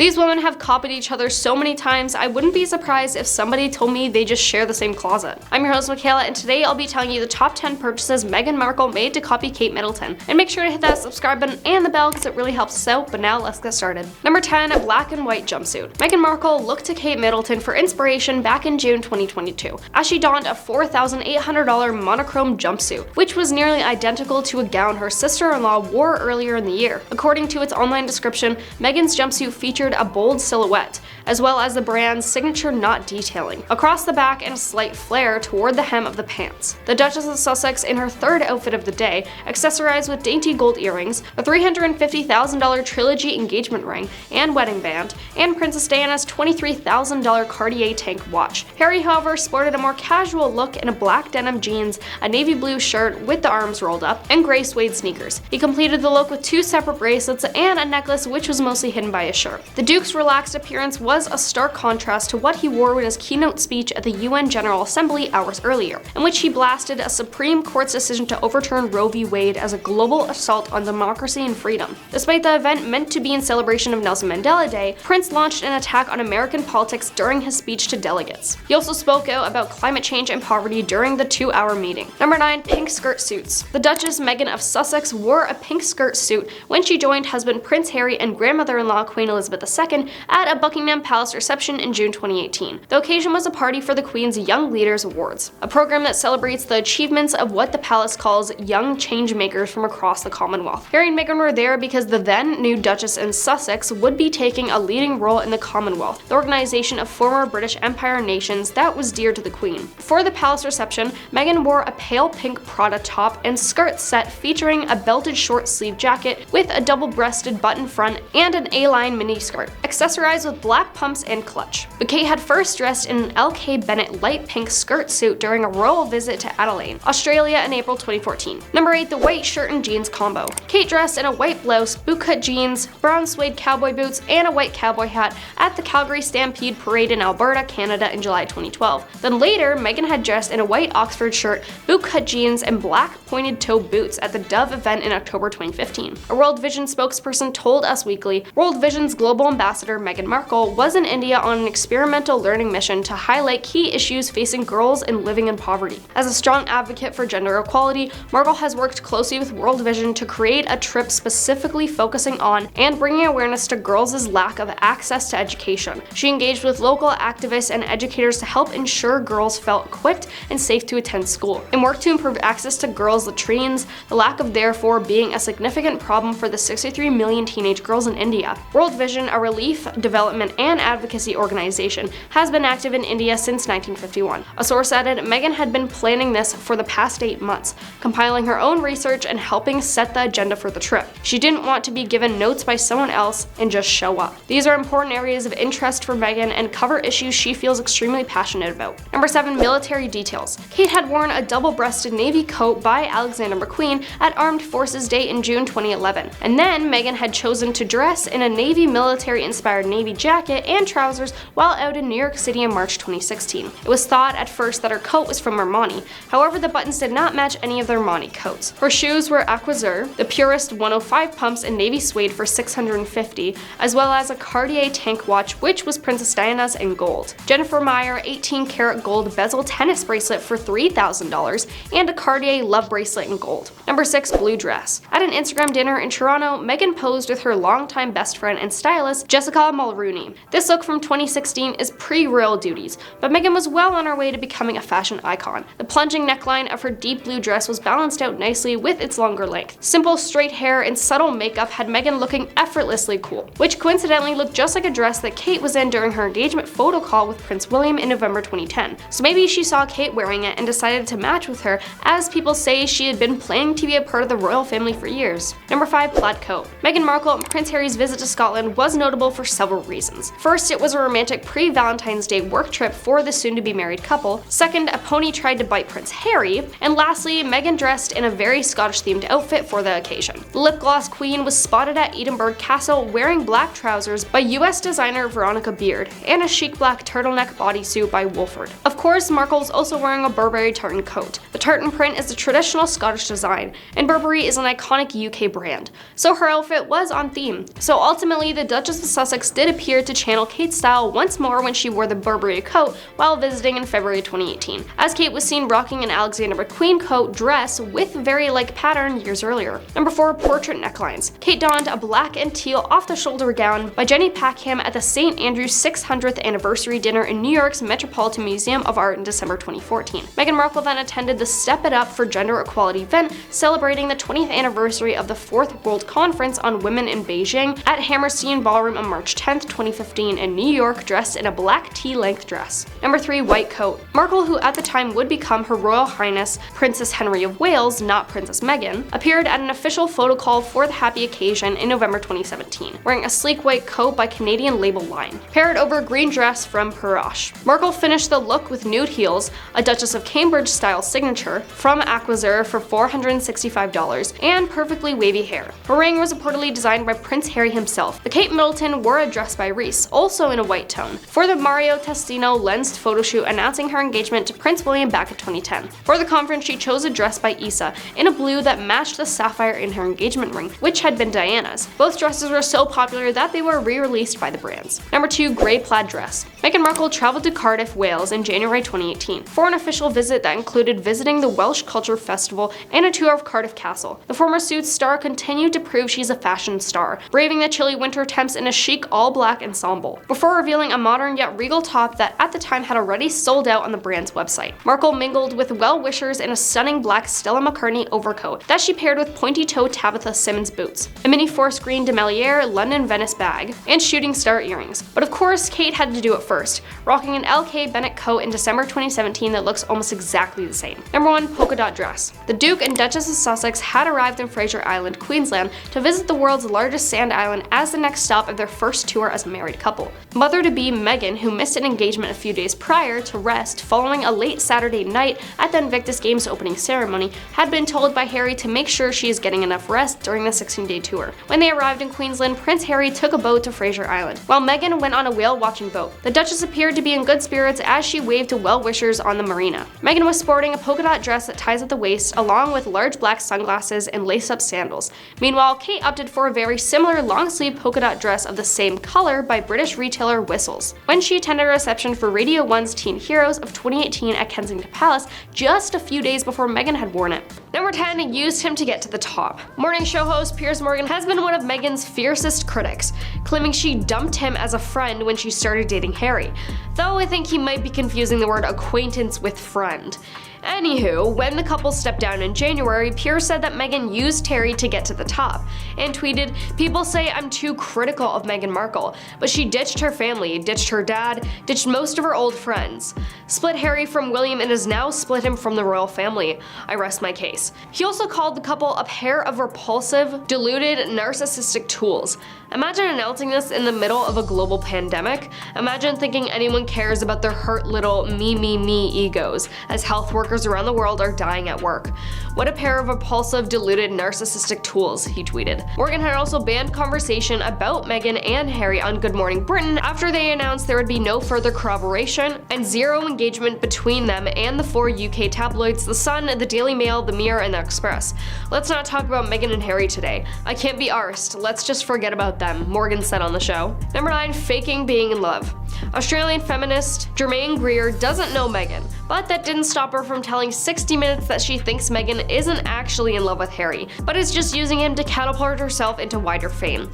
These women have copied each other so many times, I wouldn't be surprised if somebody told me they just share the same closet. I'm your host Michaela, and today I'll be telling you the top 10 purchases Meghan Markle made to copy Kate Middleton. And make sure to hit that subscribe button and the bell because it really helps us out, but now let's get started. Number 10, a black and white jumpsuit. Meghan Markle looked to Kate Middleton for inspiration back in June 2022, as she donned a $4,800 monochrome jumpsuit, which was nearly identical to a gown her sister-in-law wore earlier in the year. According to its online description, Meghan's jumpsuit featured a bold silhouette, as well as the brand's signature knot detailing across the back and a slight flare toward the hem of the pants. The Duchess of Sussex, in her third outfit of the day, accessorized with dainty gold earrings, a $350,000 trilogy engagement ring and wedding band, and Princess Diana's $23,000 Cartier tank watch. Harry, however, sported a more casual look in a black denim jeans, a navy blue shirt with the arms rolled up, and gray suede sneakers. He completed the look with two separate bracelets and a necklace which was mostly hidden by his shirt. The Duke's relaxed appearance was a stark contrast to what he wore in his keynote speech at the UN General Assembly hours earlier, in which he blasted a Supreme Court's decision to overturn Roe v. Wade as a global assault on democracy and freedom. Despite the event meant to be in celebration of Nelson Mandela Day, Prince launched an attack on American politics during his speech to delegates. He also spoke out about climate change and poverty during the 2-hour meeting. Number 9, pink skirt suits. The Duchess Meghan of Sussex wore a pink skirt suit when she joined husband Prince Harry and grandmother-in-law Queen Elizabeth II at a Buckingham Palace reception in June 2018. The occasion was a party for the Queen's Young Leaders Awards, a program that celebrates the achievements of what the palace calls young change makers from across the Commonwealth. Harry and Meghan were there because the then new Duchess in Sussex would be taking a leading role in the Commonwealth, the organization of former British Empire nations that was dear to the Queen. For the palace reception, Meghan wore a pale pink Prada top and skirt set featuring a belted short sleeve jacket with a double-breasted button front and an A-line mini skirt, accessorized with black pumps and clutch. But Kate had first dressed in an L.K. Bennett light pink skirt suit during a royal visit to Adelaide, Australia in April 2014. Number 8, the white shirt and jeans combo. Kate dressed in a white blouse, bootcut jeans, brown suede cowboy boots, and a white cowboy hat at the Calgary Stampede Parade in Alberta, Canada in July 2012. Then later, Meghan had dressed in a white Oxford shirt, bootcut jeans, and black pointed toe boots at the Dove event in October 2015. A World Vision spokesperson told Us Weekly, World Vision's global ambassador Meghan Markle was in India on an experimental learning mission to highlight key issues facing girls and living in poverty. As a strong advocate for gender equality, Markle has worked closely with World Vision to create a trip specifically focusing on and bringing awareness to girls' lack of access to education. She engaged with local activists and educators to help ensure girls felt equipped and safe to attend school, and worked to improve access to girls' latrines, the lack of therefore being a significant problem for the 63 million teenage girls in India. World Vision, a relief, development, and advocacy organization, has been active in India since 1951. A source added, Meghan had been planning this for the past 8 months, compiling her own research and helping set the agenda for the trip. She didn't want to be given notes by someone else and just show up. These are important areas of interest for Meghan and cover issues she feels extremely passionate about. Number 7, military details. Kate had worn a double-breasted navy coat by Alexander McQueen at Armed Forces Day in June 2011, and then Meghan had chosen to dress in a navy military-inspired navy jacket and trousers while out in New York City in March 2016. It was thought at first that her coat was from Armani, however the buttons did not match any of the Armani coats. Her shoes were Aquazur, the purest 105 pumps and navy suede for $650, as well as a Cartier tank watch which was Princess Diana's in gold. Jennifer Meyer 18-karat gold bezel tennis bracelet for $3,000, and a Cartier love bracelet in gold. Number 6, blue dress. At an Instagram dinner in Toronto, Meghan posed with her longtime best friend and stylist Jessica Mulrooney. This look from 2016 is pre-royal duties, but Meghan was well on her way to becoming a fashion icon. The plunging neckline of her deep blue dress was balanced out nicely with its longer length. Simple straight hair and subtle makeup had Meghan looking effortlessly cool, which coincidentally looked just like a dress that Kate was in during her engagement photo call with Prince William in November 2010. So maybe she saw Kate wearing it and decided to match with her, as people say she had been planning to be a part of the royal family for years. Number 5, plaid coat. Meghan Markle and Prince Harry's visit to Scotland was notable for several reasons. First, it was a romantic pre-Valentine's Day work trip for the soon-to-be married couple. Second, a pony tried to bite Prince Harry. And lastly, Meghan dressed in a very Scottish-themed outfit for the occasion. The lip gloss queen was spotted at Edinburgh Castle wearing black trousers by US designer Veronica Beard and a chic black turtleneck bodysuit by Wolford. Of course, Markle's also wearing a Burberry tartan coat. The tartan print is a traditional Scottish design, and Burberry is an iconic UK brand, so her outfit was on theme. So ultimately, the Duchess of Sussex did appear to channel Kate's style once more when she wore the Burberry coat while visiting in February 2018, as Kate was seen rocking an Alexander McQueen coat dress with very like pattern years earlier. Number 4, portrait necklines. Kate donned a black and teal off-the-shoulder gown by Jenny Packham at the St. Andrew's 600th anniversary dinner in New York's Metropolitan Museum of Art in December 2014. Meghan Markle then attended the Step It Up for Gender Equality event celebrating the 20th anniversary of the 4th World Conference on Women in Beijing at Hammerstein Ballroom on March 10, 2015 in New York, dressed in a black tea-length dress. Number 3, white coat. Markle, who at the time would become Her Royal Highness Princess Henry of Wales, not Princess Meghan, appeared at an official photo call for the happy occasion in November 2017, wearing a sleek white coat by Canadian label Line, paired over a green dress from Perroche. Markle finished the look with nude heels, a Duchess of Cambridge style signature from Aquazur for $465, and perfectly wavy hair. Her ring was reportedly designed by Prince Harry himself, but Kate Middleton wore a dress by Reese, also in a white tone, for the Mario Testino lensed photoshoot announcing her engagement to Prince William back in 2010. For the conference, she chose a dress by Issa in a blue that matched the sapphire in her engagement ring, which had been Diana's. Both dresses were so popular that they were re-released by the brands. Number 2, grey plaid dress. Meghan Markle traveled to Cardiff, Wales in January 2018 for an official visit that included visiting the Welsh Culture Festival and a tour of Cardiff Castle. The former Suits star continued to prove she's a fashion star, braving the chilly winter temps in a chic all-black ensemble, before revealing a modern yet regal top that at the time had already sold out on the brand's website. Markle mingled with well-wishers in a stunning black Stella McCartney overcoat that she paired with pointy-toed Tabitha Simmons boots, a mini forest green de Meliere London Venice bag, and shooting star earrings. But of course, Kate had to do it first, rocking an LK Bennett coat in December 2017 that looks almost exactly the same. Number 1, polka dot dress. The Duke and Duchess of Sussex had arrived in Fraser Island, Queensland to visit the world's largest sand island as the next stop of their first tour as a married couple. Mother-to-be Meghan, who missed an engagement a few days prior to rest following a late Saturday night at the Invictus Games opening ceremony, had been told by Harry to make sure she is getting enough rest during the 16-day tour. When they arrived in Queensland, Prince Harry took a boat to Fraser Island, while Meghan went on a whale-watching boat. The Duchess appeared to be in good spirits as she waved to well-wishers on the marina. Meghan was sporting a polka dot dress that ties at the waist, along with large black sunglasses and lace-up sandals. Meanwhile, Kate opted for a very similar long-sleeve polka dot dress of the same color by British retailer Whistles, when she attended a reception for Radio 1's Teen Heroes of 2018 at Kensington Palace just a few days before Meghan had worn it. Number 10, used him to get to the top. Morning show host Pierce Morgan has been one of Meghan's fiercest critics, claiming she dumped him as a friend when she started dating Harry, though I think he might be confusing the word acquaintance with friend. Anywho, when the couple stepped down in January, Pierce said that Meghan used Harry to get to the top, and tweeted, "People say I'm too critical of Meghan Markle, but she ditched her family, ditched her dad, ditched most of her old friends, split Harry from William and has now split him from the royal family. I rest my case." He also called the couple a pair of repulsive, deluded, narcissistic tools. Imagine announcing this in the middle of a global pandemic. Imagine thinking anyone cares about their hurt little me egos, as health workers around the world are dying at work. "What a pair of repulsive, deluded, narcissistic tools," he tweeted. Morgan had also banned conversation about Meghan and Harry on Good Morning Britain after they announced there would be no further corroboration and zero engagement between them and the 4 UK tabloids The Sun, The Daily Mail, The Mirror, and The Express. "Let's not talk about Meghan and Harry today. I can't be arsed. Let's just forget about them," Morgan said on the show. Number 9, faking being in love. Australian feminist Germaine Greer doesn't know Meghan, but that didn't stop her from telling 60 Minutes that she thinks Meghan isn't actually in love with Harry, but is just using him to catapult herself into wider fame.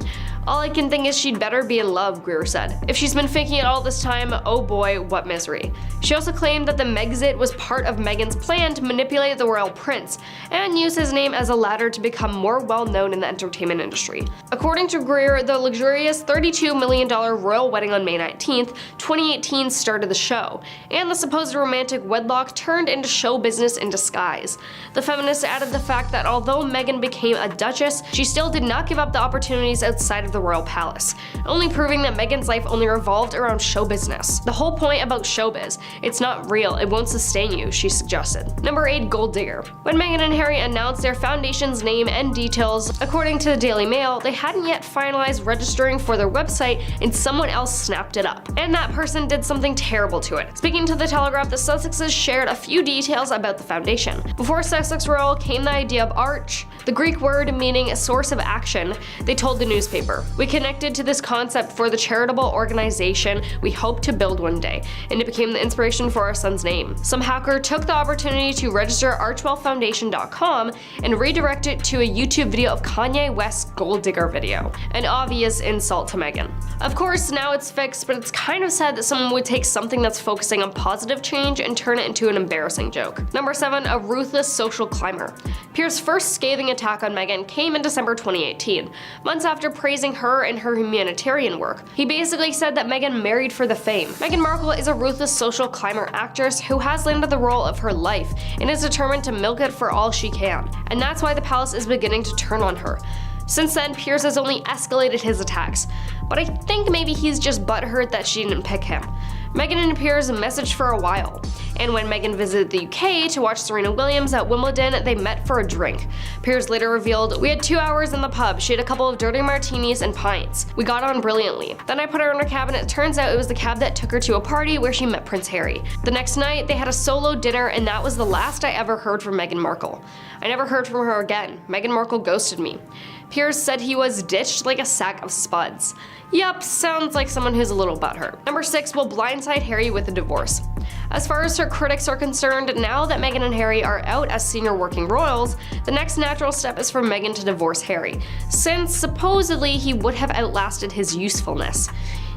"All I can think is she'd better be in love," Greer said. "If she's been faking it all this time, oh boy, what misery." She also claimed that the Megxit was part of Meghan's plan to manipulate the royal prince, and use his name as a ladder to become more well-known in the entertainment industry. According to Greer, the luxurious $32 million royal wedding on May 19th, 2018 started the show, and the supposed romantic wedlock turned into show business in disguise. The feminist added the fact that although Meghan became a duchess, she still did not give up the opportunities outside of the the royal palace, only proving that Meghan's life only revolved around show business. The whole point about showbiz, it's not real, it won't sustain you, she suggested. Number 8. Gold digger. When Meghan and Harry announced their foundation's name and details, according to the Daily Mail, they hadn't yet finalized registering for their website and someone else snapped it up. And that person did something terrible to it. Speaking to the Telegraph, the Sussexes shared a few details about the foundation. Before Sussex Royal came the idea of arch, the Greek word meaning a source of action. They told the newspaper, "We connected to this concept for the charitable organization we hope to build one day, and it became the inspiration for our son's name." Some hacker took the opportunity to register archwellfoundation.com and redirect it to a YouTube video of Kanye West's gold digger video. An obvious insult to Meghan. Of course, now it's fixed, but it's kind of sad that someone would take something that's focusing on positive change and turn it into an embarrassing joke. Number 7. A ruthless social climber. Pierre's first scathing attack on Meghan came in December 2018, months after praising her and her humanitarian work. He basically said that Meghan married for the fame. Meghan Markle is a ruthless social climber actress who has landed the role of her life and is determined to milk it for all she can. And that's why the palace is beginning to turn on her. Since then, Pierce has only escalated his attacks, but I think maybe he's just butthurt that she didn't pick him. Meghan and Pierce messaged for a while, and when Meghan visited the UK to watch Serena Williams at Wimbledon, they met for a drink. Pierce later revealed, "We had 2 hours in the pub. She had a couple of dirty martinis and pints. We got on brilliantly. Then I put her in her cab and it turns out it was the cab that took her to a party where she met Prince Harry. The next night, they had a solo dinner and that was the last I ever heard from Meghan Markle. I never heard from her again. Meghan Markle ghosted me." Pierce said he was ditched like a sack of spuds. Yup, sounds like someone who's a little butthurt. Number 6. Will blindside Harry with a divorce. As far as her critics are concerned, now that Meghan and Harry are out as senior working royals, the next natural step is for Meghan to divorce Harry, since supposedly he would have outlasted his usefulness.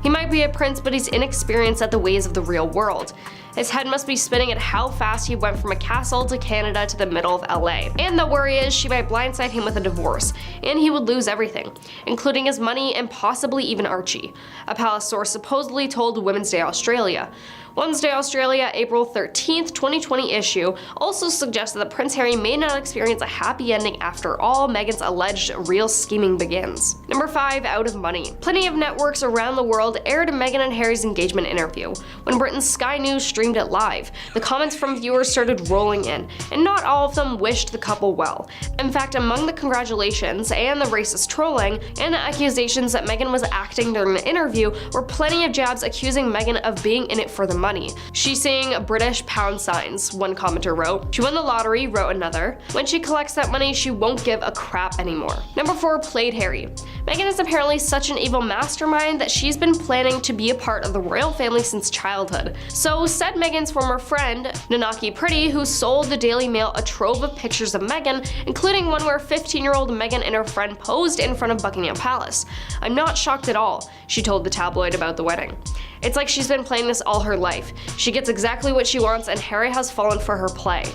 He might be a prince, but he's inexperienced at the ways of the real world. His head must be spinning at how fast he went from a castle to Canada to the middle of LA. And the worry is she might blindside him with a divorce, and he would lose everything, including his money and possibly even Archie, a palace source supposedly told Women's Day Australia. Wednesday Australia, April 13th, 2020 issue also suggested that Prince Harry may not experience a happy ending after all. Meghan's alleged real scheming begins. Number 5. Out of money. Plenty of networks around the world aired Meghan and Harry's engagement interview. When Britain's Sky News streamed it live, the comments from viewers started rolling in, and not all of them wished the couple well. In fact, among the congratulations and the racist trolling and the accusations that Meghan was acting during the interview were plenty of jabs accusing Meghan of being in it for the money. She's seeing British pound signs, one commenter wrote. She won the lottery, wrote another. When she collects that money, she won't give a crap anymore. Number 4. Played Harry. Meghan is apparently such an evil mastermind that she's been planning to be a part of the royal family since childhood. So said Meghan's former friend, Nanaki Pretty, who sold the Daily Mail a trove of pictures of Meghan, including one where 15-year-old Meghan and her friend posed in front of Buckingham Palace. "I'm not shocked at all," she told the tabloid about the wedding. "It's like she's been playing this all her life. She gets exactly what she wants and Harry has fallen for her play.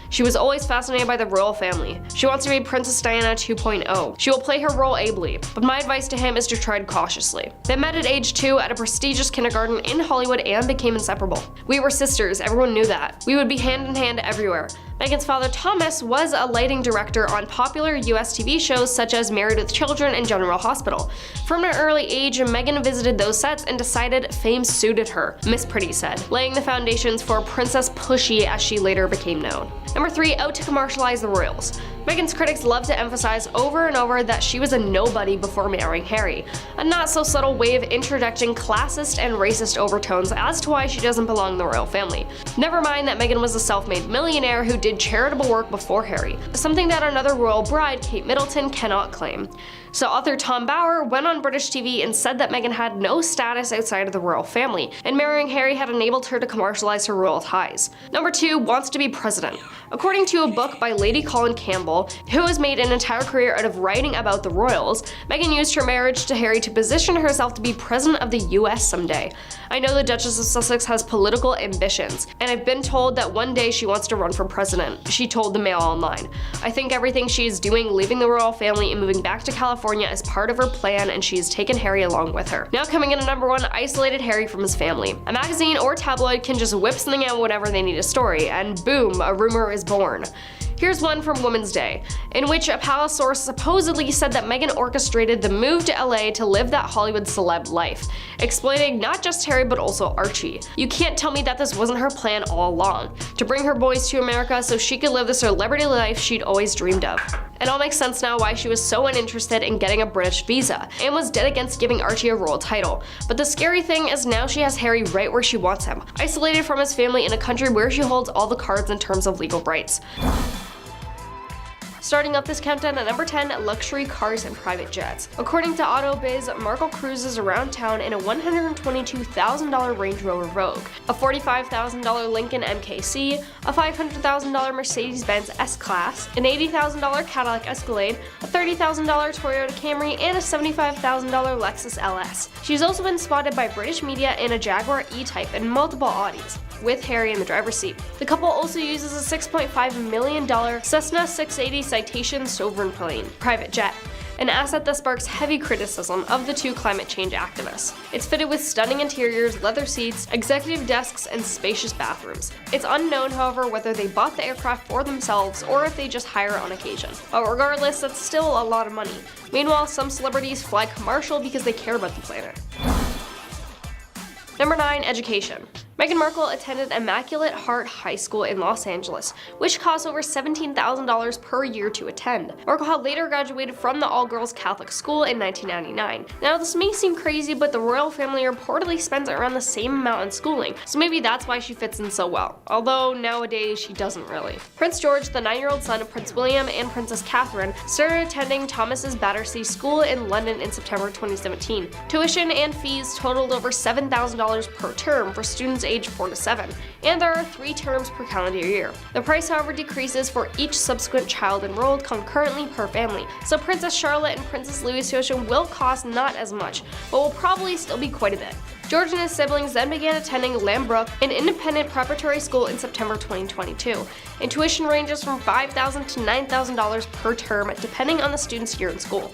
She was always fascinated by the royal family. She wants to be Princess Diana 2.0. She will play her role ably, but my advice to him is to tread cautiously." They met at age 2 at a prestigious kindergarten in Hollywood and became inseparable. "We were sisters, everyone knew that. We would be hand in hand everywhere." Meghan's father Thomas was a lighting director on popular US TV shows such as Married with Children and General Hospital. From an early age, Meghan visited those sets and decided fame suited her, Miss Pretty said, laying the foundations for Princess Pushy as she later became known. Number 3. Out to commercialize the royals. Meghan's critics love to emphasize over and over that she was a nobody before marrying Harry, a not-so-subtle way of interjecting classist and racist overtones as to why she doesn't belong in the royal family. Never mind that Meghan was a self-made millionaire who did charitable work before Harry, something that another royal bride, Kate Middleton, cannot claim. So author Tom Bower went on British TV and said that Meghan had no status outside of the royal family, and marrying Harry had enabled her to commercialize her royal ties. Number 2. Wants to be president. According to a book by Lady Colin Campbell, who has made an entire career out of writing about the royals, Meghan used her marriage to Harry to position herself to be president of the US someday. "I know the Duchess of Sussex has political ambitions, and I've been told that one day she wants to run for president," she told the Mail Online. "I think everything she is doing, leaving the royal family and moving back to California, is part of her plan, and she has taken Harry along with her." Now coming in at number 1, isolated Harry from his family. A magazine or tabloid can just whip something out whenever they need a story, and boom, a rumor is born. Here's one from Women's Day, in which a palace source supposedly said that Meghan orchestrated the move to LA to live that Hollywood celeb life, exploiting not just Harry but also Archie. You can't tell me that this wasn't her plan all along, to bring her boys to America so she could live the celebrity life she'd always dreamed of. It all makes sense now why she was so uninterested in getting a British visa, and was dead against giving Archie a royal title. But the scary thing is now she has Harry right where she wants him, isolated from his family in a country where she holds all the cards in terms of legal rights. Starting off this countdown at number 10, luxury cars and private jets. According to AutoBiz, Markle cruises around town in a $122,000 Range Rover Vogue, a $45,000 Lincoln MKC, a $500,000 Mercedes-Benz S-Class, an $80,000 Cadillac Escalade, a $30,000 Toyota Camry, and a $75,000 Lexus LS. She's also been spotted by British media in a Jaguar E-Type and multiple Audis, with Harry in the driver's seat. The couple also uses a $6.5 million Cessna 680 Citation Sovereign plane, private jet, an asset that sparks heavy criticism of the two climate change activists. It's fitted with stunning interiors, leather seats, executive desks, and spacious bathrooms. It's unknown, however, whether they bought the aircraft for themselves or if they just hire it on occasion. But regardless, that's still a lot of money. Meanwhile, some celebrities fly commercial because they care about the planet. Number 9, education. Meghan Markle attended Immaculate Heart High School in Los Angeles, which costs over $17,000 per year to attend. Markle had later graduated from the all-girls Catholic school in 1999. Now this may seem crazy, but the royal family reportedly spends around the same amount on schooling, so maybe that's why she fits in so well, although nowadays she doesn't really. Prince George, the 9-year-old son of Prince William and Princess Catherine, started attending Thomas's Battersea School in London in September 2017. Tuition and fees totaled over $7,000 per term for students aged 4 to 7, and there are 3 terms per calendar year. The price, however, decreases for each subsequent child enrolled concurrently per family, so Princess Charlotte and Princess Louis' tuition will cost not as much, but will probably still be quite a bit. George and his siblings then began attending Lambrook, an independent preparatory school, in September 2022, and tuition ranges from $5,000 to $9,000 per term depending on the student's year in school.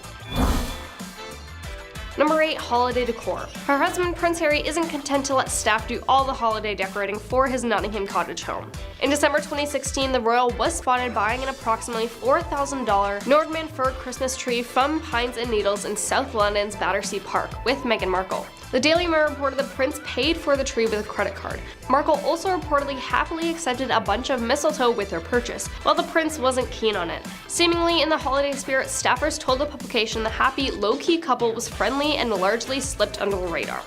Number 8, holiday decor. Her husband, Prince Harry, isn't content to let staff do all the holiday decorating for his Nottingham cottage home. In December 2016, the royal was spotted buying an approximately $4,000 Nordmann fir Christmas tree from Pines and Needles in South London's Battersea Park with Meghan Markle. The Daily Mirror reported the prince paid for the tree with a credit card. Markle also reportedly happily accepted a bunch of mistletoe with her purchase, while the prince wasn't keen on it. Seemingly in the holiday spirit, staffers told the publication the happy, low-key couple was friendly and largely slipped under the radar.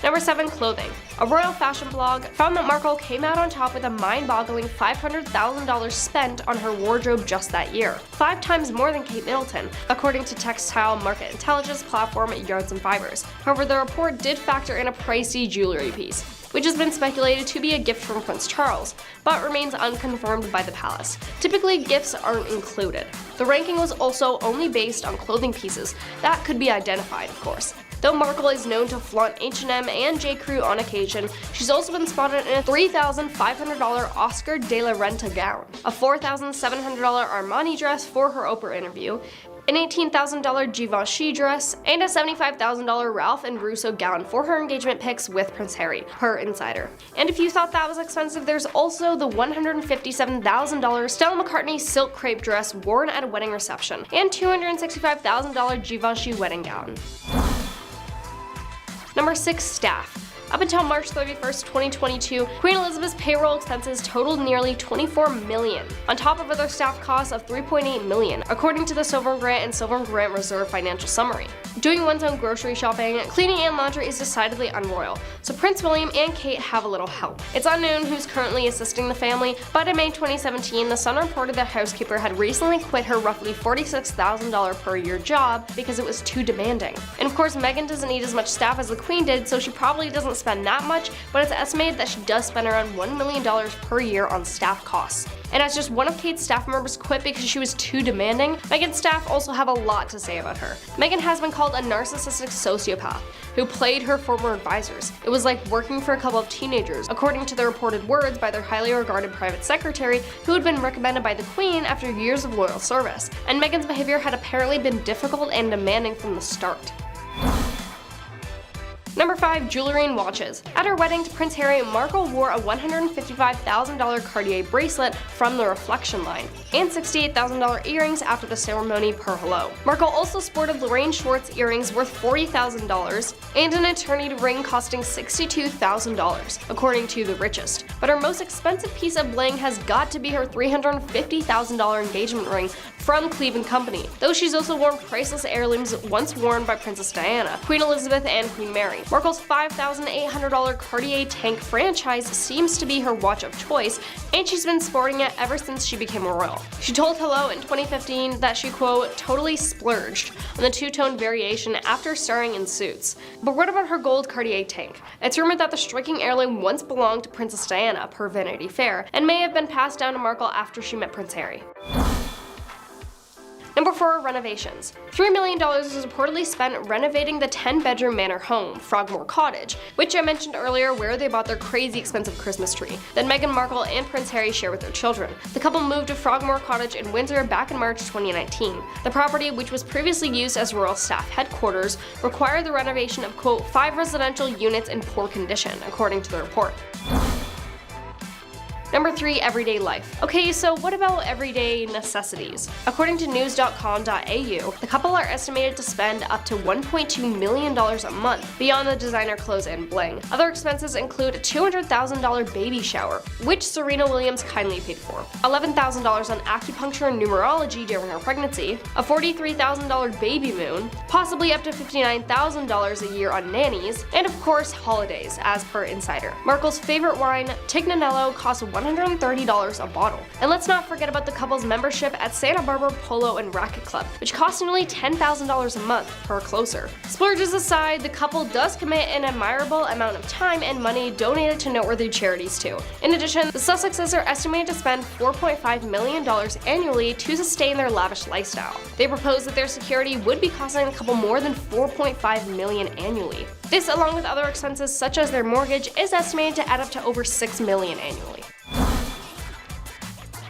Number 7, clothing. A royal fashion blog found that Markle came out on top with a mind-boggling $500,000 spent on her wardrobe just that year, 5 times more than Kate Middleton, according to textile market intelligence platform Yards and Fibers. However, the report did factor in a pricey jewelry piece, which has been speculated to be a gift from Prince Charles, but remains unconfirmed by the palace. Typically, gifts aren't included. The ranking was also only based on clothing pieces that could be identified, of course. Though Markle is known to flaunt H&M and J.Crew on occasion, she's also been spotted in a $3,500 Oscar de la Renta gown, a $4,700 Armani dress for her Oprah interview, an $18,000 Givenchy dress, and a $75,000 Ralph and Russo gown for her engagement pics with Prince Harry, per Insider. And if you thought that was expensive, there's also the $157,000 Stella McCartney silk crepe dress worn at a wedding reception, and $265,000 Givenchy wedding gown. Number 6, staff. Up until March 31st, 2022, Queen Elizabeth's payroll expenses totaled nearly $24 million, on top of other staff costs of $3.8 million, according to the Sovereign Grant and Sovereign Grant Reserve financial summary. Doing one's own grocery shopping, cleaning, and laundry is decidedly unroyal, so Prince William and Kate have a little help. It's unknown who's currently assisting the family, but in May 2017, The Sun reported their housekeeper had recently quit her roughly $46,000 per year job because it was too demanding. And of course, Meghan doesn't need as much staff as the Queen did, so she probably doesn't spend that much, but it's estimated that she does spend around $1 million per year on staff costs. And as just one of Kate's staff members quit because she was too demanding, Meghan's staff also have a lot to say about her. Meghan has been called a narcissistic sociopath who played her former advisors. It was like working for a couple of teenagers, according to the reported words by their highly regarded private secretary who had been recommended by the Queen after years of loyal service. And Meghan's behavior had apparently been difficult and demanding from the start. Number 5. Jewelry and watches. At her wedding to Prince Harry, Markle wore a $155,000 Cartier bracelet from the Reflection line, and $68,000 earrings after the ceremony per hello. Markle also sported Lorraine Schwartz earrings worth $40,000 and an eternity ring costing $62,000, according to The Richest. But her most expensive piece of bling has got to be her $350,000 engagement ring from Cleveland Company, though she's also worn priceless heirlooms once worn by Princess Diana, Queen Elizabeth, and Queen Mary. Markle's $5,800 Cartier Tank franchise seems to be her watch of choice, and she's been sporting it ever since she became a royal. She told Hello in 2015 that she, quote, totally splurged on the two-tone variation after starring in Suits. But what about her gold Cartier Tank? It's rumored that the striking heirloom once belonged to Princess Diana, per Vanity Fair, and may have been passed down to Markle after she met Prince Harry. Number 4. Renovations. $3 million was reportedly spent renovating the 10-bedroom manor home, Frogmore Cottage, which I mentioned earlier where they bought their crazy expensive Christmas tree that Meghan Markle and Prince Harry share with their children. The couple moved to Frogmore Cottage in Windsor back in March 2019. The property, which was previously used as royal staff headquarters, required the renovation of, quote, 5 residential units in poor condition, according to the report. Number 3. Everyday life. Okay, so what about everyday necessities? According to news.com.au, the couple are estimated to spend up to $1.2 million a month beyond the designer clothes and bling. Other expenses include a $200,000 baby shower, which Serena Williams kindly paid for, $11,000 on acupuncture and numerology during her pregnancy, a $43,000 baby moon, possibly up to $59,000 a year on nannies, and of course holidays, as per Insider. Markle's favorite wine, Tignanello, costs $130 a bottle. And let's not forget about the couple's membership at Santa Barbara Polo and Racquet Club, which costs nearly $10,000 a month per closer. Splurges aside, the couple does commit an admirable amount of time and money donated to noteworthy charities too. In addition, the Sussexes are estimated to spend $4.5 million annually to sustain their lavish lifestyle. They propose that their security would be costing the couple more than $4.5 million annually. This, along with other expenses such as their mortgage, is estimated to add up to over $6 million annually.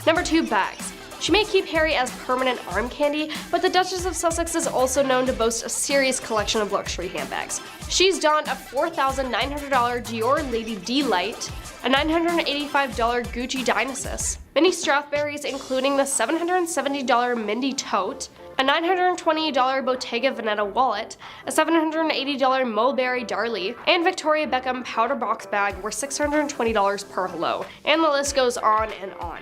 Number 2. Bags. She may keep Harry as permanent arm candy, but the Duchess of Sussex is also known to boast a serious collection of luxury handbags. She's donned a $4,900 Dior Lady Delight, a $985 Gucci Dionysus, mini Strathberries including the $770 Mindy Tote, a $920 Bottega Veneta wallet, a $780 Mulberry Darley, and Victoria Beckham powder box bag worth $620 per hello, and the list goes on and on.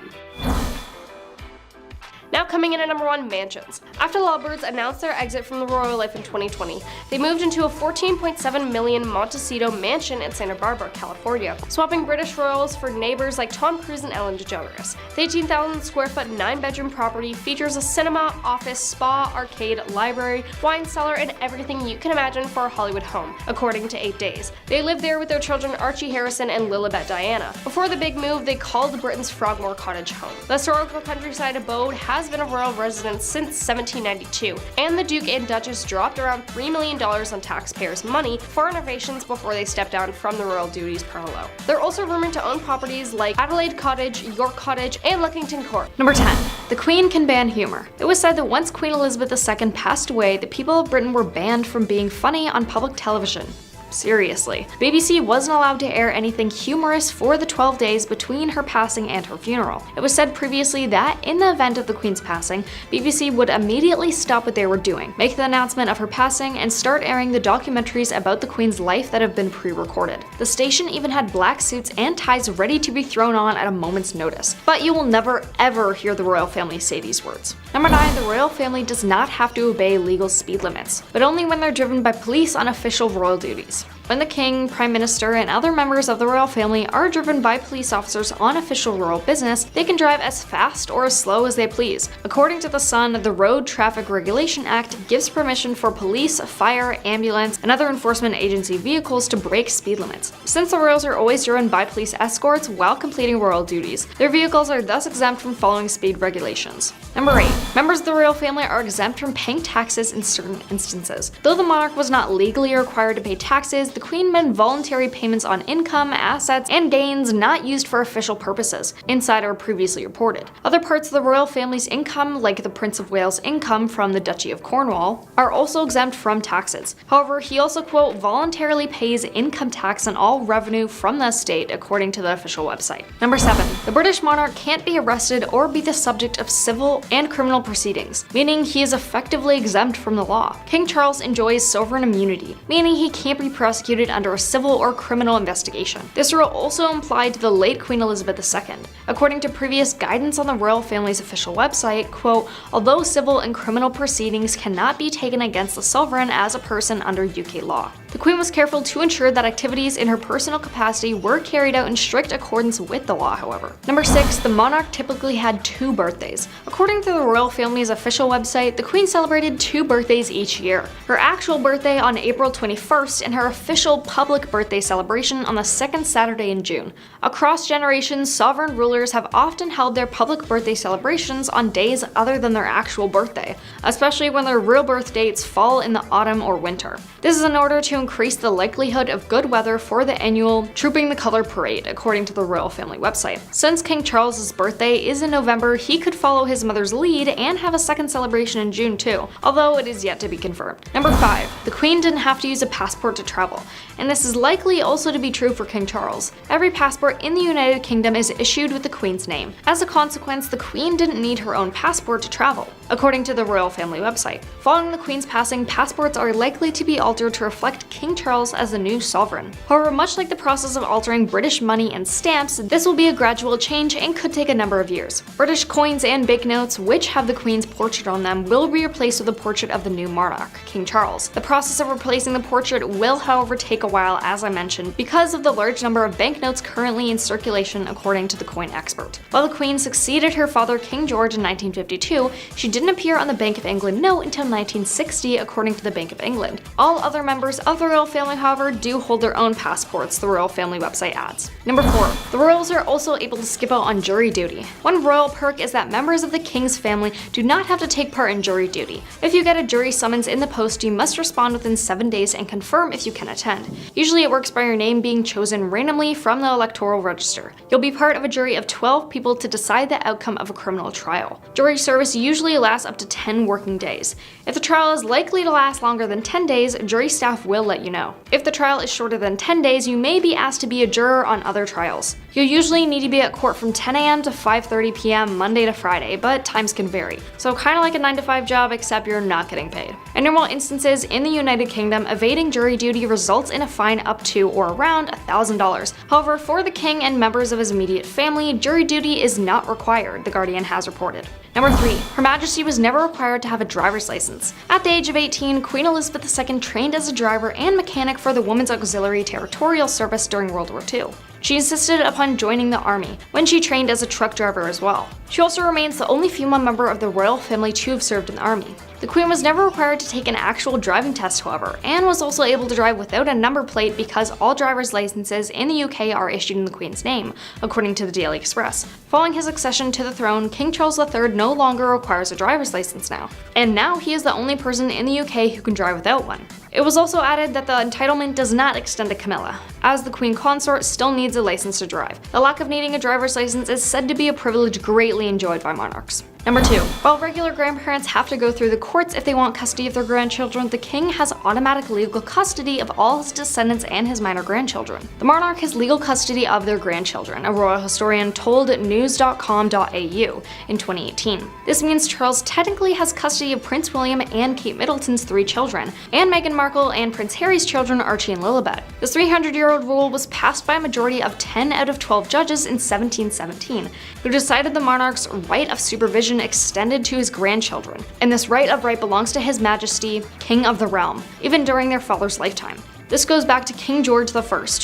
Now coming in at number 1, mansions. After Lovebirds announced their exit from the royal life in 2020, they moved into a $14.7 million Montecito mansion in Santa Barbara, California, swapping British royals for neighbors like Tom Cruise and Ellen DeGeneres. The 18,000 square foot 9-bedroom property features a cinema, office, spa, arcade, library, wine cellar, and everything you can imagine for a Hollywood home, according to 8 Days. They live there with their children Archie Harrison and Lilibet Diana. Before the big move, they called Britain's Frogmore Cottage home. The historical countryside abode has been a royal residence since 1792, and the Duke and Duchess dropped around $3 million on taxpayers' money for renovations before they stepped down from the royal duties per hello. They're also rumored to own properties like Adelaide Cottage, York Cottage, and Leckington Court. Number 10. The Queen can ban humor. It was said that once Queen Elizabeth II passed away, the people of Britain were banned from being funny on public television. Seriously. BBC wasn't allowed to air anything humorous for the 12 days between her passing and her funeral. It was said previously that, in the event of the Queen's passing, BBC would immediately stop what they were doing, make the announcement of her passing, and start airing the documentaries about the Queen's life that have been pre-recorded. The station even had black suits and ties ready to be thrown on at a moment's notice. But you will never ever hear the royal family say these words. Number 9. The royal family does not have to obey legal speed limits, but only when they're driven by police on official royal duties. When the king, prime minister, and other members of the royal family are driven by police officers on official royal business, they can drive as fast or as slow as they please. According to The Sun, the Road Traffic Regulation Act gives permission for police, fire, ambulance, and other enforcement agency vehicles to break speed limits. Since the royals are always driven by police escorts while completing royal duties, their vehicles are thus exempt from following speed regulations. Number 8. Members of the royal family are exempt from paying taxes in certain instances. Though the monarch was not legally required to pay taxes taxes, the Queen made voluntary payments on income, assets, and gains not used for official purposes, Insider previously reported. Other parts of the royal family's income, like the Prince of Wales' income from the Duchy of Cornwall, are also exempt from taxes. However, he also, quote, voluntarily pays income tax on all revenue from the estate, according to the official website. Number 7. The British monarch can't be arrested or be the subject of civil and criminal proceedings, meaning he is effectively exempt from the law. King Charles enjoys sovereign immunity, meaning he can't be prosecuted under a civil or criminal investigation. This rule also applied to the late Queen Elizabeth II. According to previous guidance on the royal family's official website, quote, although civil and criminal proceedings cannot be taken against the sovereign as a person under UK law. The Queen was careful to ensure that activities in her personal capacity were carried out in strict accordance with the law, however. Number 6. The monarch typically had 2 birthdays. According to the royal family's official website, the Queen celebrated 2 birthdays each year. Her actual birthday on April 21st and her official public birthday celebration on the 2nd Saturday in June. Across generations, sovereign rulers have often held their public birthday celebrations on days other than their actual birthday, especially when their real birth dates fall in the autumn or winter. This is in order to increase the likelihood of good weather for the annual Trooping the Colour parade, according to the royal family website. Since King Charles's birthday is in November, he could follow his mother's lead and have a second celebration in June too, although it is yet to be confirmed. Number 5. The Queen didn't have to use a passport to travel, and this is likely also to be true for King Charles. Every passport in the United Kingdom is issued with the Queen's name. As a consequence, the Queen didn't need her own passport to travel, according to the royal family website. Following the Queen's passing, passports are likely to be altered to reflect King Charles as the new sovereign. However, much like the process of altering British money and stamps, this will be a gradual change and could take a number of years. British coins and banknotes, which have the Queen's portrait on them, will be replaced with a portrait of the new monarch, King Charles. The process of replacing the portrait will, however, take a while, as I mentioned, because of the large number of banknotes currently in circulation, according to the coin expert. While the Queen succeeded her father King George in 1952, she didn't appear on the Bank of England note until 1960, according to the Bank of England. All other members of the royal family, however, do hold their own passports, the royal family website adds. Number 4. The royals are also able to skip out on jury duty. One royal perk is that members of the king's family do not have to take part in jury duty. If you get a jury summons in the post, you must respond within 7 days and confirm if you can attend. Usually it works by your name being chosen randomly from the electoral register. You'll be part of a jury of 12 people to decide the outcome of a criminal trial. Jury service usually lasts up to 10 working days. If the trial is likely to last longer than 10 days, jury staff will let you know. If the trial is shorter than 10 days, you may be asked to be a juror on other trials. You'll usually need to be at court from 10 a.m. to 5:30 p.m. Monday to Friday, but times can vary. So kind of like a 9-to-5 job, except you're not getting paid. In normal instances in the United Kingdom, evading jury duty results in a fine up to or around $1,000. However, for the king and members of his immediate family, jury duty is not required, The Guardian has reported. Number 3. Her Majesty was never required to have a driver's license. At the age of 18, Queen Elizabeth II trained as a driver and mechanic for the Women's Auxiliary Territorial Service during World War II. She insisted upon joining the army, when she trained as a truck driver as well. She also remains the only female member of the royal family to have served in the army. The Queen was never required to take an actual driving test, however, and was also able to drive without a number plate because all driver's licenses in the UK are issued in the Queen's name, according to the Daily Express. Following his accession to the throne, King Charles III no longer requires a driver's license now, and now he is the only person in the UK who can drive without one. It was also added that the entitlement does not extend to Camilla, as the Queen Consort still needs a license to drive. The lack of needing a driver's license is said to be a privilege greatly enjoyed by monarchs. Number 2. While regular grandparents have to go through the courts if they want custody of their grandchildren, the king has automatic legal custody of all his descendants and his minor grandchildren. The monarch has legal custody of their grandchildren, a royal historian told news.com.au in 2018. This means Charles technically has custody of Prince William and Kate Middleton's 3 children, and Meghan Markle and Prince Harry's children Archie and Lilibet. This 300-year-old rule was passed by a majority of 10 out of 12 judges in 1717, who decided the monarch's right of supervision extended to his grandchildren, and this right belongs to His Majesty, King of the Realm, even during their father's lifetime. This goes back to King George I,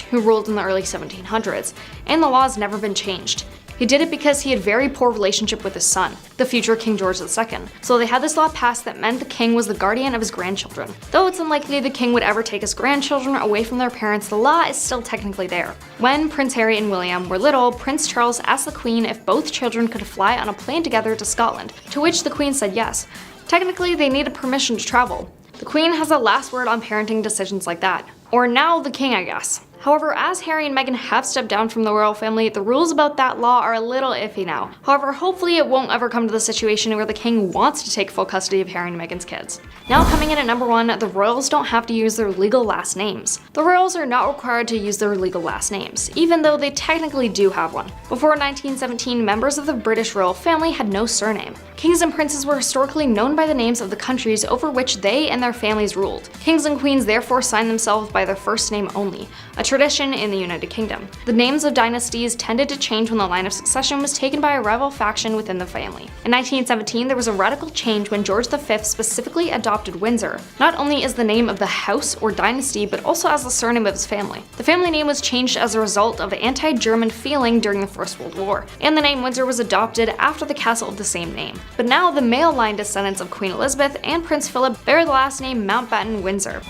who ruled in the early 1700s, and the law has never been changed. He did it because he had very poor relationship with his son, the future King George II, so they had this law passed that meant the king was the guardian of his grandchildren. Though it's unlikely the king would ever take his grandchildren away from their parents, the law is still technically there. When Prince Harry and William were little, Prince Charles asked the Queen if both children could fly on a plane together to Scotland, to which the Queen said yes. Technically, they needed permission to travel. The Queen has the last word on parenting decisions like that. Or now the king, I guess. However, as Harry and Meghan have stepped down from the royal family, the rules about that law are a little iffy now. However, hopefully it won't ever come to the situation where the king wants to take full custody of Harry and Meghan's kids. Now coming in at number 1, the royals don't have to use their legal last names. The royals are not required to use their legal last names, even though they technically do have one. Before 1917, members of the British royal family had no surname. Kings and princes were historically known by the names of the countries over which they and their families ruled. Kings and queens therefore signed themselves by their first name only, a tradition in the United Kingdom. The names of dynasties tended to change when the line of succession was taken by a rival faction within the family. In 1917, there was a radical change when George V specifically adopted Windsor. Not only as the name of the house or dynasty, but also as the surname of his family. The family name was changed as a result of anti-German feeling during the First World War, and the name Windsor was adopted after the castle of the same name. But now the male line descendants of Queen Elizabeth and Prince Philip bear the last name Mountbatten-Windsor.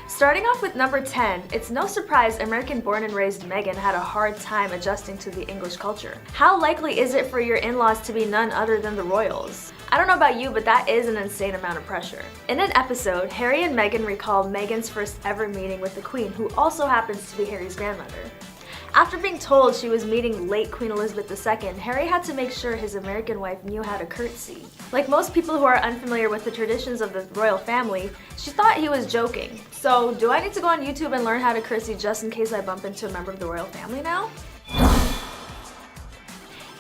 Starting off with number 10, it's no surprise American-born and raised Meghan had a hard time adjusting to the English culture. How likely is it for your in-laws to be none other than the royals? I don't know about you, but that is an insane amount of pressure. In an episode, Harry and Meghan recall Meghan's first ever meeting with the Queen, who also happens to be Harry's grandmother. After being told she was meeting late Queen Elizabeth II, Harry had to make sure his American wife knew how to curtsy. Like most people who are unfamiliar with the traditions of the royal family, she thought he was joking. So, do I need to go on YouTube and learn how to curtsy just in case I bump into a member of the royal family now?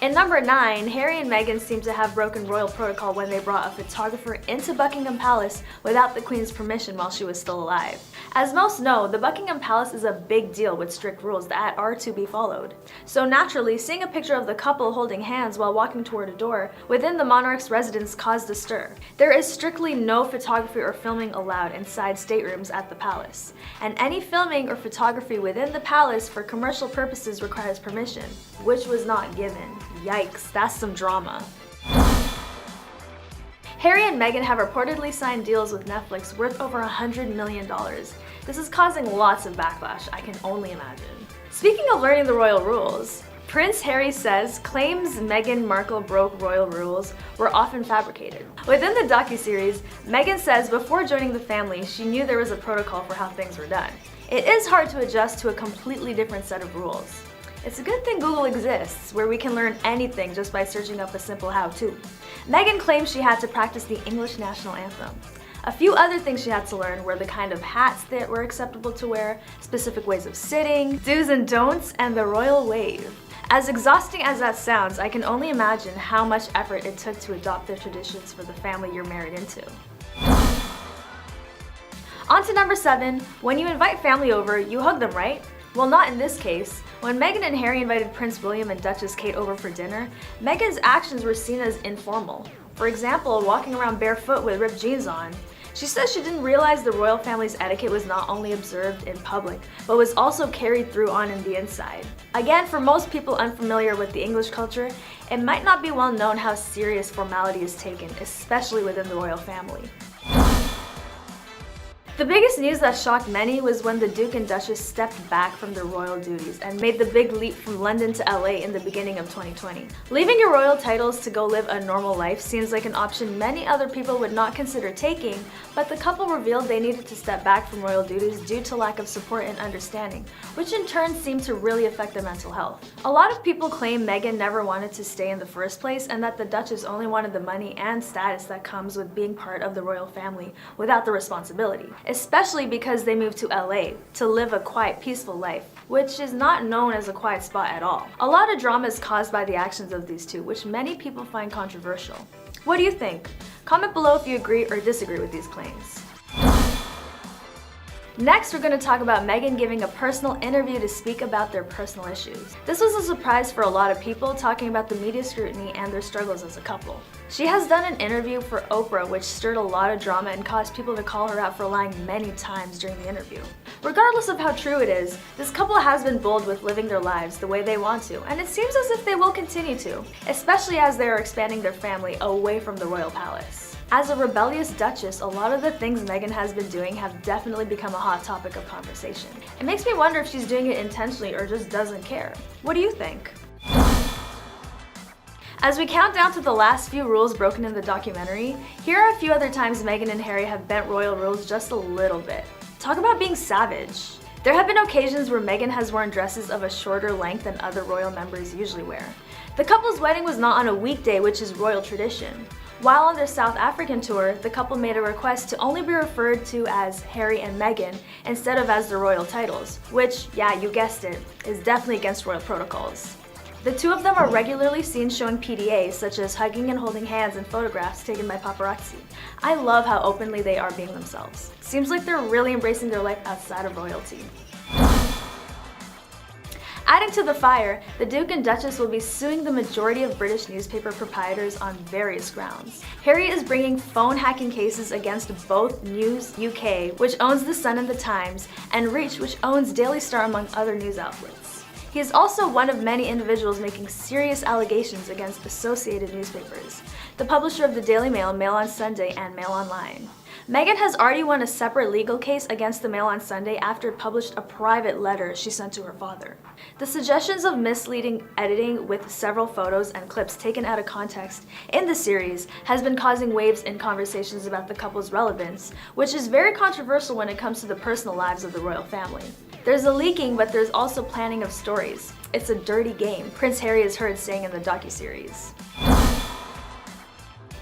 In number 9, Harry and Meghan seem to have broken royal protocol when they brought a photographer into Buckingham Palace without the Queen's permission while she was still alive. As most know, the Buckingham Palace is a big deal with strict rules that are to be followed. So naturally, seeing a picture of the couple holding hands while walking toward a door within the monarch's residence caused a stir. There is strictly no photography or filming allowed inside staterooms at the palace, and any filming or photography within the palace for commercial purposes requires permission, which was not given. Yikes, that's some drama. Harry and Meghan have reportedly signed deals with Netflix worth over $100 million. This is causing lots of backlash, I can only imagine. Speaking of learning the royal rules, Prince Harry says claims Meghan Markle broke royal rules were often fabricated. Within the docu-series, Meghan says before joining the family, she knew there was a protocol for how things were done. It is hard to adjust to a completely different set of rules. It's a good thing Google exists, where we can learn anything just by searching up a simple how-to. Meghan claims she had to practice the English national anthem. A few other things she had to learn were the kind of hats that were acceptable to wear, specific ways of sitting, do's and don'ts, and the royal wave. As exhausting as that sounds, I can only imagine how much effort it took to adopt the traditions for the family you're married into. On to number 7, when you invite family over, you hug them, right? Well, not in this case. When Meghan and Harry invited Prince William and Duchess Kate over for dinner, Meghan's actions were seen as informal. For example, walking around barefoot with ripped jeans on. She says she didn't realize the royal family's etiquette was not only observed in public, but was also carried through on in the inside. Again, for most people unfamiliar with the English culture, it might not be well known how serious formality is taken, especially within the royal family. The biggest news that shocked many was when the Duke and Duchess stepped back from their royal duties and made the big leap from London to LA in the beginning of 2020. Leaving your royal titles to go live a normal life seems like an option many other people would not consider taking, but the couple revealed they needed to step back from royal duties due to lack of support and understanding, which in turn seemed to really affect their mental health. A lot of people claim Meghan never wanted to stay in the first place and that the Duchess only wanted the money and status that comes with being part of the royal family without the responsibility. Especially because they moved to LA to live a quiet, peaceful life, which is not known as a quiet spot at all. A lot of drama is caused by the actions of these two, which many people find controversial. What do you think? Comment below if you agree or disagree with these claims. Next, we're going to talk about Meghan giving a personal interview to speak about their personal issues. This was a surprise for a lot of people, talking about the media scrutiny and their struggles as a couple. She has done an interview for Oprah which stirred a lot of drama and caused people to call her out for lying many times during the interview. Regardless of how true it is, this couple has been bold with living their lives the way they want to, and it seems as if they will continue to, especially as they are expanding their family away from the royal palace. As a rebellious duchess, a lot of the things Meghan has been doing have definitely become a hot topic of conversation. It makes me wonder if she's doing it intentionally or just doesn't care. What do you think? As we count down to the last few rules broken in the documentary, here are a few other times Meghan and Harry have bent royal rules just a little bit. Talk about being savage. There have been occasions where Meghan has worn dresses of a shorter length than other royal members usually wear. The couple's wedding was not on a weekday, which is royal tradition. While on their South African tour, the couple made a request to only be referred to as Harry and Meghan instead of as the royal titles, which, yeah, you guessed it, is definitely against royal protocols. The two of them are regularly seen showing PDAs, such as hugging and holding hands in photographs taken by paparazzi. I love how openly they are being themselves. Seems like they're really embracing their life outside of royalty. Adding to the fire, the Duke and Duchess will be suing the majority of British newspaper proprietors on various grounds. Harry is bringing phone hacking cases against both News UK, which owns The Sun and The Times, and Reach, which owns Daily Star, among other news outlets. He is also one of many individuals making serious allegations against associated newspapers, the publisher of the Daily Mail, Mail on Sunday, and Mail Online. Meghan has already won a separate legal case against the Mail on Sunday after it published a private letter she sent to her father. The suggestions of misleading editing with several photos and clips taken out of context in the series has been causing waves in conversations about the couple's relevance, which is very controversial when it comes to the personal lives of the royal family. There's a leaking, but there's also planning of stories. It's a dirty game, Prince Harry is heard saying in the docu-series.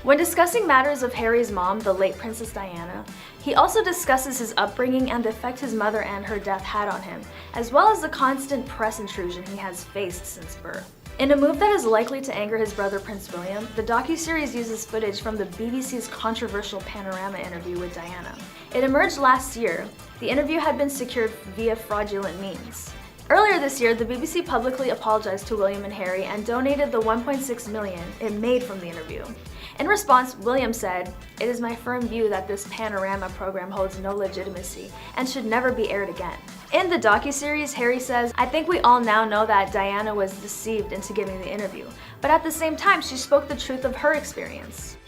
When discussing matters of Harry's mom, the late Princess Diana, he also discusses his upbringing and the effect his mother and her death had on him, as well as the constant press intrusion he has faced since birth. In a move that is likely to anger his brother Prince William, the docu-series uses footage from the BBC's controversial Panorama interview with Diana. It emerged last year. The interview had been secured via fraudulent means. Earlier this year, the BBC publicly apologized to William and Harry and donated the $1.6 million it made from the interview. In response, William said, "It is my firm view that this Panorama program holds no legitimacy and should never be aired again." In the docuseries, Harry says, "I think we all now know that Diana was deceived into giving the interview, but at the same time, she spoke the truth of her experience."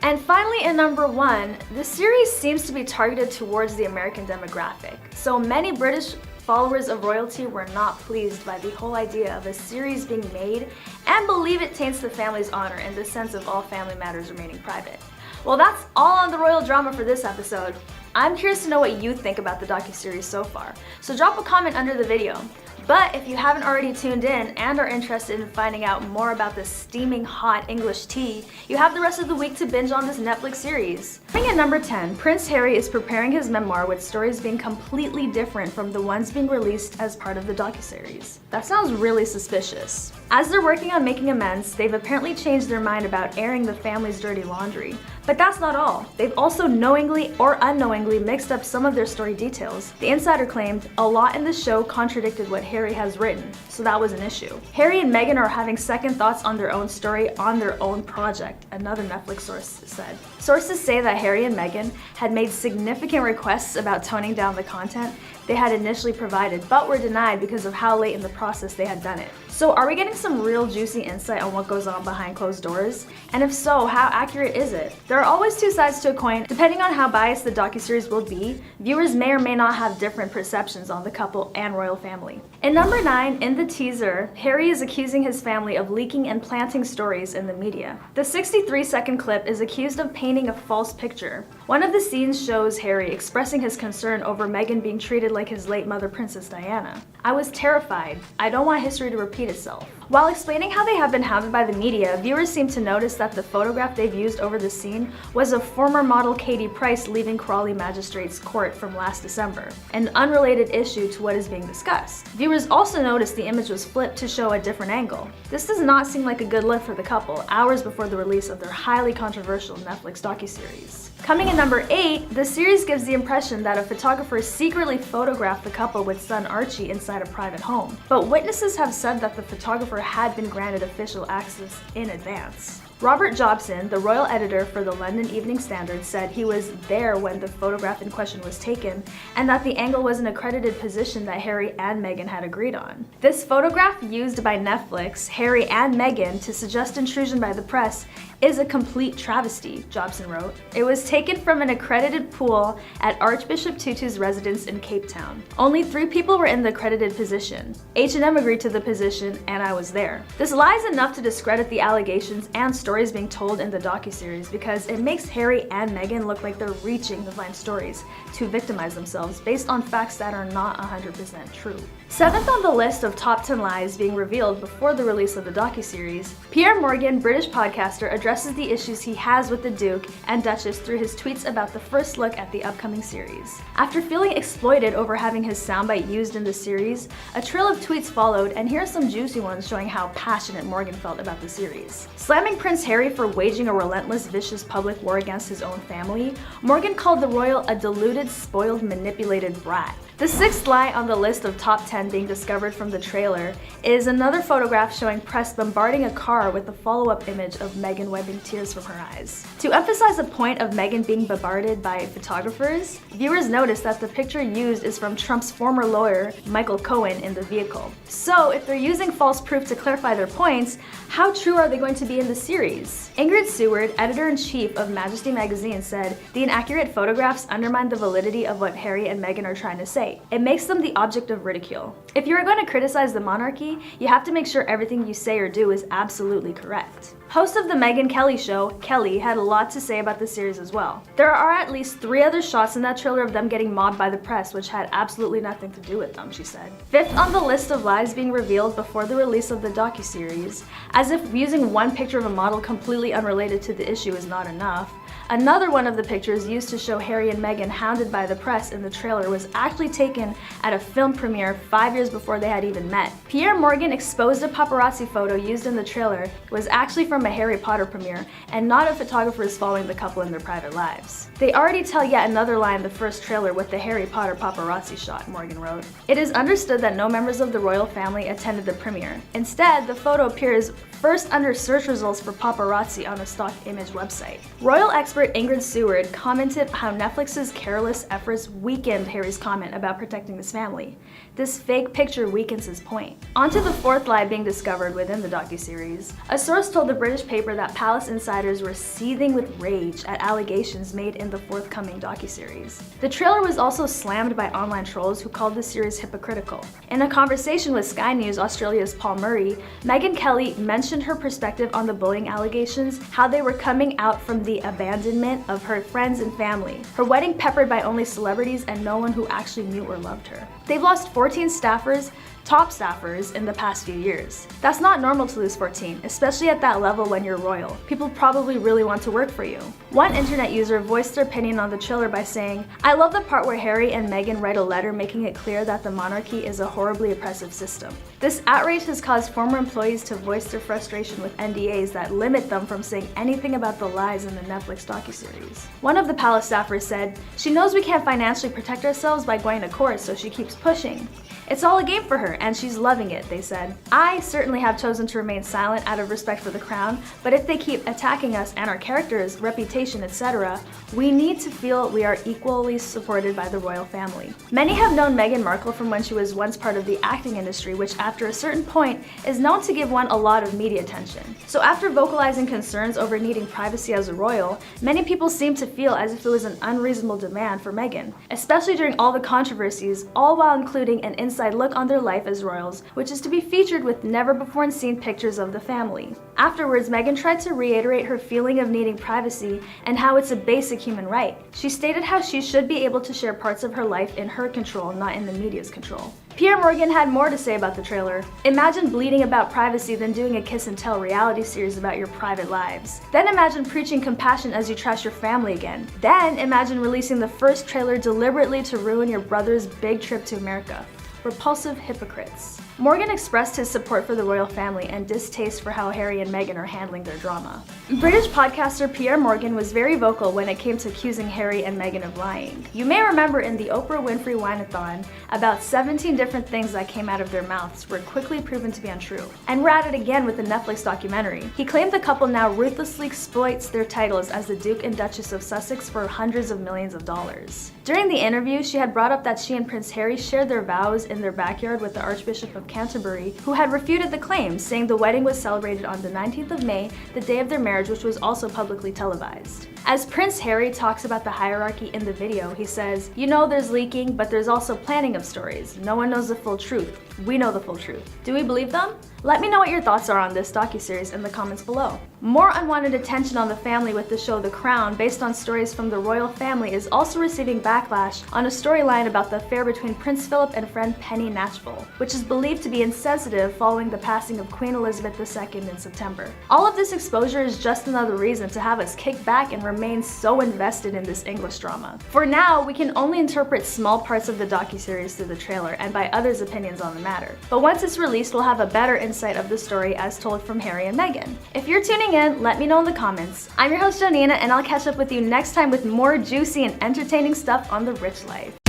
And finally, in number 1, the series seems to be targeted towards the American demographic. So many British followers of royalty were not pleased by the whole idea of a series being made and believe it taints the family's honor in the sense of all family matters remaining private. Well, that's all on the royal drama for this episode. I'm curious to know what you think about the docuseries so far, so drop a comment under the video. But if you haven't already tuned in and are interested in finding out more about this steaming hot English tea, you have the rest of the week to binge on this Netflix series. Coming at number 10, Prince Harry is preparing his memoir with stories being completely different from the ones being released as part of the docuseries. That sounds really suspicious. As they're working on making amends, they've apparently changed their mind about airing the family's dirty laundry. But that's not all. They've also knowingly or unknowingly mixed up some of their story details. The insider claimed a lot in the show contradicted what Harry has written, so that was an issue. Harry and Meghan are having second thoughts on their own story on their own project, another Netflix source said. Sources say that Harry and Meghan had made significant requests about toning down the content they had initially provided, but were denied because of how late in the process they had done it. So are we getting some real juicy insight on what goes on behind closed doors? And if so, how accurate is it? There are always two sides to a coin. Depending on how biased the docuseries will be, viewers may or may not have different perceptions on the couple and royal family. In number 9, in the teaser, Harry is accusing his family of leaking and planting stories in the media. The 63-second clip is accused of painting a false picture. One of the scenes shows Harry expressing his concern over Meghan being treated like his late mother, Princess Diana. "I was terrified. I don't want history to repeat itself." While explaining how they have been hounded by the media, viewers seem to notice that the photograph they've used over the scene was of former model Katie Price leaving Crawley Magistrates Court from last December, an unrelated issue to what is being discussed. Viewers also noticed the image was flipped to show a different angle. This does not seem like a good look for the couple, hours before the release of their highly controversial Netflix docuseries. Coming in number 8, the series gives the impression that a photographer secretly photographed the couple with son Archie inside a private home. But witnesses have said that the photographer had been granted official access in advance. Robert Jobson, the royal editor for the London Evening Standard, said he was there when the photograph in question was taken and that the angle was an accredited position that Harry and Meghan had agreed on. This photograph used by Netflix, Harry and Meghan to suggest intrusion by the press is a complete travesty, Jobson wrote. It was taken from an accredited pool at Archbishop Tutu's residence in Cape Town. Only 3 people were in the accredited position. H&M agreed to the position, and I was there. This lies enough to discredit the allegations and stories being told in the docu-series because it makes Harry and Meghan look like they're reaching the line stories to victimize themselves based on facts that are not 100% true. 7th on the list of top 10 lies being revealed before the release of the docu-series, Pierre Morgan, British podcaster, addresses the issues he has with the Duke and Duchess through his tweets about the first look at the upcoming series. After feeling exploited over having his soundbite used in the series, a trail of tweets followed, and here are some juicy ones showing how passionate Morgan felt about the series. Slamming Prince Harry for waging a relentless, vicious public war against his own family, Morgan called the royal a deluded, spoiled, manipulated brat. The 6th lie on the list of top 10 being discovered from the trailer is another photograph showing press bombarding a car with a follow-up image of Meghan wiping tears from her eyes. To emphasize the point of Meghan being bombarded by photographers, viewers notice that the picture used is from Trump's former lawyer, Michael Cohen, in the vehicle. So if they're using false proof to clarify their points, how true are they going to be in the series? Ingrid Seward, editor-in-chief of Majesty magazine, said, "The inaccurate photographs undermine the validity of what Harry and Meghan are trying to say. It makes them the object of ridicule. If you are going to criticize the monarchy, you have to make sure everything you say or do is absolutely correct." Host of the Meghan Kelly show, Kelly, had a lot to say about the series as well. There are at least 3 other shots in that trailer of them getting mobbed by the press, which had absolutely nothing to do with them, she said. 5th on the list of lies being revealed before the release of the docu-series, as if using one picture of a model completely unrelated to the issue is not enough, another one of the pictures used to show Harry and Meghan hounded by the press in the trailer was actually taken at a film premiere 5 years before they had even met. Pierre Morgan exposed a paparazzi photo used in the trailer was actually from a Harry Potter premiere and not of photographers following the couple in their private lives. They already tell yet another lie in the first trailer with the Harry Potter paparazzi shot, Morgan wrote. It is understood that no members of the royal family attended the premiere. Instead, the photo appears first under search results for paparazzi on a stock image website. Royal expert Ingrid Seward commented how Netflix's careless efforts weakened Harry's comment about protecting his family. This fake picture weakens his point. Onto the 4th lie being discovered within the docu-series. A source told the British paper that palace insiders were seething with rage at allegations made in the forthcoming docu-series. The trailer was also slammed by online trolls who called the series hypocritical. In a conversation with Sky News Australia's Paul Murray, Meghan Kelly mentioned her perspective on the bullying allegations, how they were coming out from the abandonment of her friends and family, her wedding peppered by only celebrities and no one who actually knew or loved her. They've lost 14 staffers, top staffers, in the past few years. That's not normal to lose 14, especially at that level when you're royal. People probably really want to work for you. One internet user voiced their opinion on the trailer by saying, "I love the part where Harry and Meghan write a letter making it clear that the monarchy is a horribly oppressive system. This outrage has caused former employees to voice their frustration with NDAs that limit them from saying anything about the lies in the Netflix docuseries." One of the palace staffers said, "She knows we can't financially protect ourselves by going to court, so she keeps pushing. It's all a game for her, and she's loving it," they said. "I certainly have chosen to remain silent out of respect for the crown, but if they keep attacking us and our characters, reputation, etc., we need to feel we are equally supported by the royal family." Many have known Meghan Markle from when she was once part of the acting industry, which after a certain point is known to give one a lot of media attention. So after vocalizing concerns over needing privacy as a royal, many people seem to feel as if it was an unreasonable demand for Meghan, especially during all the controversies, all while including an inside look on their life as royals, which is to be featured with never-before-seen pictures of the family. Afterwards, Meghan tried to reiterate her feeling of needing privacy and how it's a basic human right. She stated how she should be able to share parts of her life in her control, not in the media's control. Pierre Morgan had more to say about the trailer. "Imagine bleating about privacy than doing a kiss and tell reality series about your private lives. Then imagine preaching compassion as you trash your family again. Then imagine releasing the first trailer deliberately to ruin your brother's big trip to America. Repulsive hypocrites." Morgan expressed his support for the royal family and distaste for how Harry and Meghan are handling their drama. British podcaster Pierre Morgan was very vocal when it came to accusing Harry and Meghan of lying. You may remember in the Oprah Winfrey Wine-a-thon, about 17 different things that came out of their mouths were quickly proven to be untrue. And we're at it again with the Netflix documentary. He claimed the couple now ruthlessly exploits their titles as the Duke and Duchess of Sussex for hundreds of millions of dollars. During the interview, she had brought up that she and Prince Harry shared their vows in their backyard with the Archbishop of Canterbury, who had refuted the claims, saying the wedding was celebrated on the 19th of May, the day of their marriage, which was also publicly televised. As Prince Harry talks about the hierarchy in the video, he says, "You know there's leaking, but there's also planning of stories. No one knows the full truth. We know the full truth." Do we believe them? Let me know what your thoughts are on this docu-series in the comments below. More unwanted attention on the family with the show The Crown, based on stories from the royal family, is also receiving backlash on a storyline about the affair between Prince Philip and friend Penny Natchville, which is believed to be insensitive following the passing of Queen Elizabeth II in September. All of this exposure is just another reason to have us kick back and remain so invested in this English drama. For now, we can only interpret small parts of the docu-series through the trailer and by others' opinions on the matter. But once it's released, we'll have a better insight of the story as told from Harry and Meghan. If you're tuning in, let me know in the comments. I'm your host Janina, and I'll catch up with you next time with more juicy and entertaining stuff on the rich life.